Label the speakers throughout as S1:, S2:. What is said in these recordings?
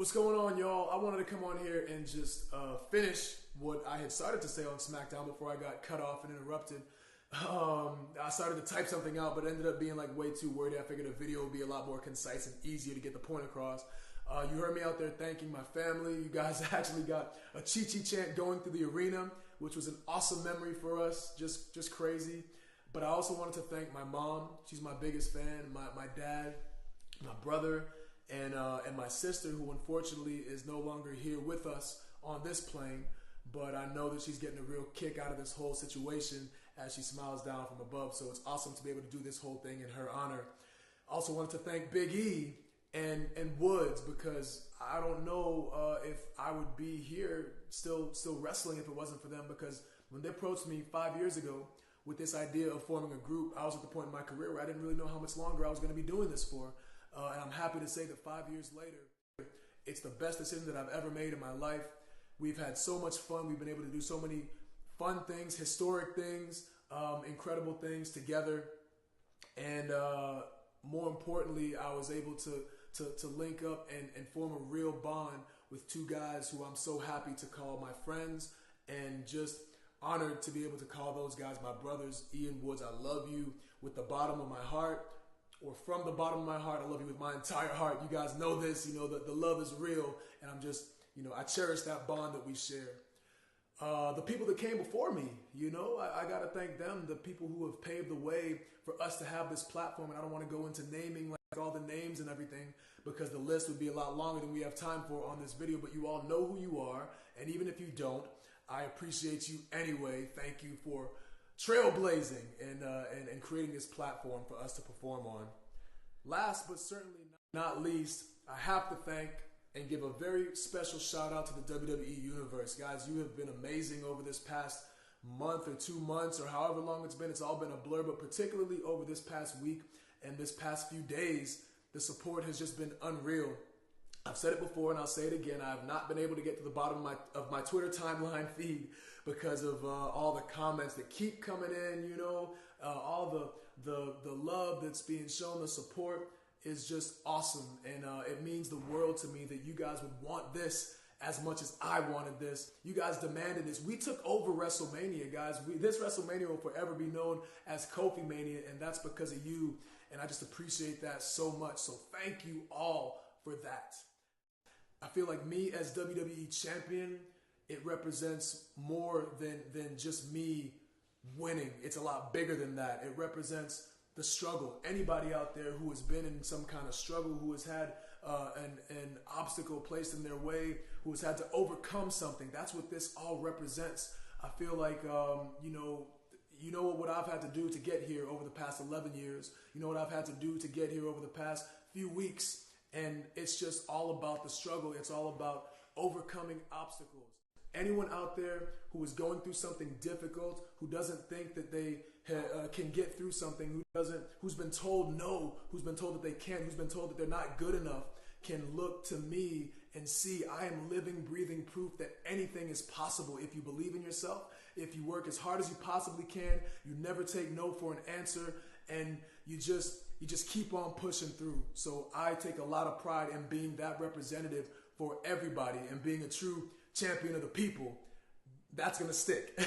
S1: What's going on, y'all? I wanted to come on here and just finish what I had started to say on SmackDown before I got cut off and interrupted. I started to type something out, but it ended up being like way too wordy. I figured a video would be a lot more concise and easier to get the point across. You heard me out there thanking my family. You guys actually got a Chi-Chi chant going through the arena, which was an awesome memory for us. Just crazy. But I also wanted to thank my mom. She's my biggest fan. My dad, my brother, and my sister, who unfortunately is no longer here with us on this plane. But I know that she's getting a real kick out of this whole situation as she smiles down from above. So it's awesome to be able to do this whole thing in her honor. Also wanted to thank Big E and Woods, because I don't know if I would be here still wrestling if it wasn't for them, because when they approached me 5 years ago with this idea of forming a group, I was at the point in my career where I didn't really know how much longer I was going to be doing this for. And I'm happy to say that 5 years later, it's the best decision that I've ever made in my life. We've had so much fun. We've been able to do so many fun things, historic things, incredible things together. And more importantly, I was able to link up and form a real bond with two guys who I'm so happy to call my friends, and just honored to be able to call those guys my brothers. Ian Woods, I love you with the bottom of my heart, or from the bottom of my heart. I love you with my entire heart. You guys know this, you know that the love is real, and I'm just, I cherish that bond that we share. The people that came before me, I got to thank them, the people who have paved the way for us to have this platform. And I don't want to go into naming like all the names and everything, because the list would be a lot longer than we have time for on this video, but you all know who you are. And even if you don't, I appreciate you anyway. Thank you for trailblazing and creating this platform for us to perform on. Last but certainly not least, I have to thank and give a very special shout out to the WWE Universe. Guys, you have been amazing over this past month or 2 months or however long it's been. It's all been a blur, but particularly over this past week and this past few days, the support has just been unreal. I've said it before and I'll say it again. I have not been able to get to the bottom of my Twitter timeline feed because of all the comments that keep coming in, all the love that's being shown, the support is just awesome. And it means the world to me that you guys would want this as much as I wanted this. You guys demanded this. We took over WrestleMania, guys. This WrestleMania will forever be known as Kofi Mania, and that's because of you. And I just appreciate that so much. So thank you all for that. I feel like me as WWE champion, it represents more than just me winning. It's a lot bigger than that. It represents the struggle. Anybody out there who has been in some kind of struggle, who has had an obstacle placed in their way, who has had to overcome something, that's what this all represents. I feel like, what I've had to do to get here over the past 11 years. You know what I've had to do to get here over the past few weeks. And it's just all about the struggle. It's all about overcoming obstacles. Anyone out there who is going through something difficult, who doesn't think that they can get through something, who's been told no, who's been told that they can't, who's been told that they're not good enough, can look to me and see I am living, breathing proof that anything is possible if you believe in yourself, if you work as hard as you possibly can, you never take no for an answer, and you just keep on pushing through. So I take a lot of pride in being that representative for everybody and being a true champion of the people. That's gonna stick.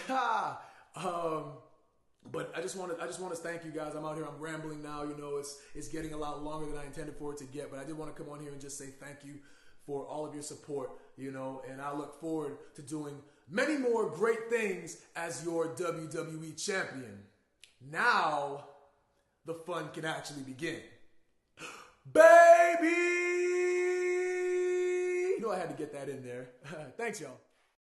S1: But I just want to thank you guys. I'm out here, I'm rambling now. It's getting a lot longer than I intended for it to get, but I did want to come on here and just say thank you for all of your support, and I look forward to doing many more great things as your WWE champion. Now the fun can actually begin. Baby! I had to get that in there. Thanks, y'all.